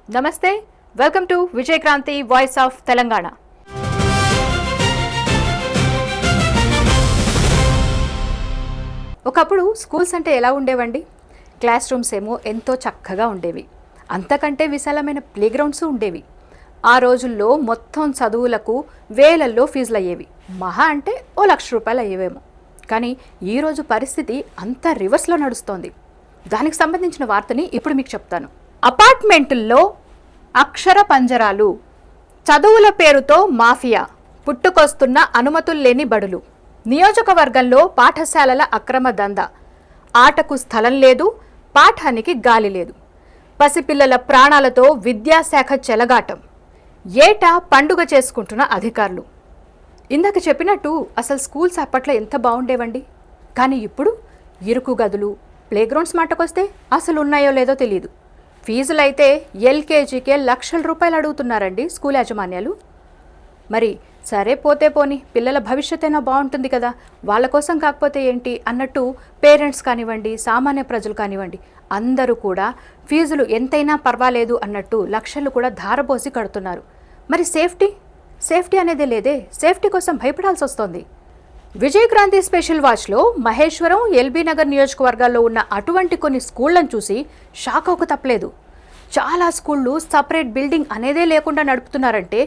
నమస్తే, welcome to Vijayakranthi voice of Telangana. ఒకప్పుడు schools అంటే ఎలా ఉండేవండి? క్లాస్ రూమ్స్ ఏమో ఎంతో చక్కగా ఉండేవి. అంతకంటే విశాలమైన ప్లేగ్రౌండ్స్ ఉండేవి. ఆ రోజుల్లో మొత్తం చదువులకు వేలల్లో ఫీజులు అయ్యేవి. మహా అంటే ₹1,00,000 అయ్యేవేమో. కానీ ఈరోజు పరిస్థితి అంతా రివర్స్లో నడుస్తోంది. దానికి సంబంధించిన వార్తని ఇప్పుడు మీకు చెప్తాను. అపార్ట్మెంటుల్లో అక్షర పంజరాలు, చదువుల పేరుతో మాఫియా, పుట్టుకొస్తున్న అనుమతులు లేని బడులు, నియోజకవర్గంలో పాఠశాలల అక్రమ దందా, ఆటకు స్థలం లేదు, పాఠానికి గాలి లేదు, పసిపిల్లల ప్రాణాలతో విద్యాశాఖ చెలగాటం, ఏటా పండుగ చేసుకుంటున్న అధికారులు. ఇందాక చెప్పినట్టు అసలు స్కూల్స్ అప్పట్లో ఎంత బాగుండేవండి. కానీ ఇప్పుడు ఇరుకు గదులు, ప్లేగ్రౌండ్స్ మాటకొస్తే అసలు ఉన్నాయో లేదో తెలియదు. ఫీజులైతే ఎల్కేజీకే ₹1,00,000 అడుగుతున్నారండి స్కూల్ యాజమాన్యాలు. మరి సరే పోతే పోని, పిల్లల భవిష్యత్ అయినా బాగుంటుంది కదా, వాళ్ళ కోసం కాకపోతే ఏంటి అన్నట్టు పేరెంట్స్ కానివ్వండి, సామాన్య ప్రజలు కానివ్వండి, అందరూ కూడా ఫీజులు ఎంతైనా పర్వాలేదు అన్నట్టు లక్షలు కూడా ధారపోసి కడుతున్నారు. మరి సేఫ్టీ అనేది లేదే. సేఫ్టీ కోసం భయపడాల్సి వస్తోంది. విజయక్రాంతి స్పెషల్ వాచ్లో మహేశ్వరం, ఎల్బీ నగర్ నియోజకవర్గాల్లో ఉన్న అటువంటి కొన్ని స్కూళ్లను చూసి షాక్ అవ్వక తప్పలేదు. చాలా స్కూళ్ళు సపరేట్ బిల్డింగ్ అనేదే లేకుండా నడుపుతున్నారంటే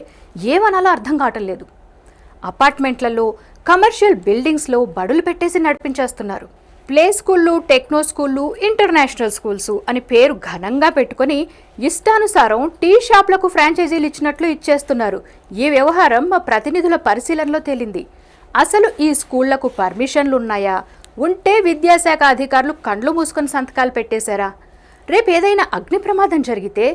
ఏమనాలో అర్థం కావటం లేదు. అపార్ట్మెంట్లలో, కమర్షియల్ బిల్డింగ్స్లో బడులు పెట్టేసి నడిపించేస్తున్నారు. ప్లే స్కూళ్ళు, టెక్నో స్కూళ్ళు, ఇంటర్నేషనల్ స్కూల్స్ అని పేరు ఘనంగా పెట్టుకొని ఇష్టానుసారం టీ షాప్లకు ఫ్రాంచైజీలు ఇచ్చినట్లు ఇచ్చేస్తున్నారు. ఈ వ్యవహారం మా ప్రతినిధుల పరిశీలనలో తేలింది. అసలు ఈ స్కూళ్లకు పర్మిషన్లు ఉన్నాయా? ఉంటే విద్యాశాఖ అధికారులు కండ్లు మూసుకొని సంతకాలు పెట్టేశారా? రేపు ఏదైనా అగ్ని ప్రమాదం జరిగితే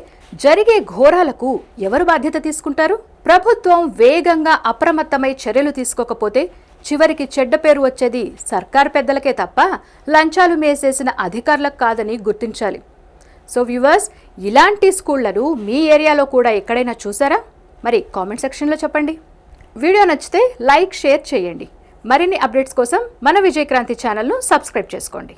జరిగే ఘోరాలకు ఎవరు బాధ్యత తీసుకుంటారు? ప్రభుత్వం వేగంగా అప్రమత్తమై చర్యలు తీసుకోకపోతే చివరికి చెడ్డ పేరు వచ్చేది సర్కారు పెద్దలకే తప్ప లంచాలు మేసేసిన అధికారులకు కాదని గుర్తించాలి. సో వ్యూవర్స్, ఇలాంటి స్కూళ్లను మీ ఏరియాలో కూడా ఎక్కడైనా చూసారా? మరి కామెంట్ సెక్షన్లో చెప్పండి. వీడియో నచ్చితే లైక్, షేర్ చేయండి. మరిన్ని అప్డేట్స్ కోసం మన విజయక్రాంతి ఛానల్ను సబ్స్క్రైబ్ చేసుకోండి.